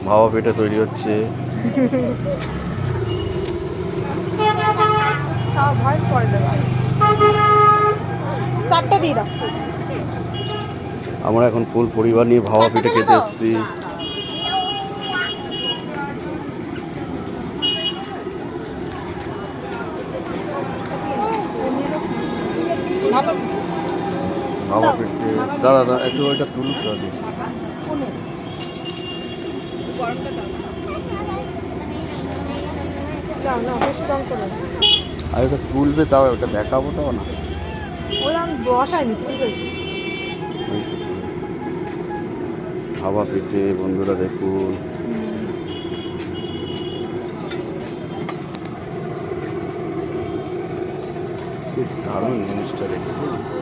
ভাবা পিঠে তৈরি হচ্ছে। আমরা এখন ফুল পরিবার নিয়ে ভাবা পিঠে খেতে এসেছি। ভাবা পিঠে দাঁড়া দাঁড়া একটু ওইটা তুলুক তাহলে। আর ওটা তুলবে তাও ওটা দেখাবো তাও না। ভাবা পিঠে বন্ধুরা দেখুন। দারুণ জিনিসটা দেখুন।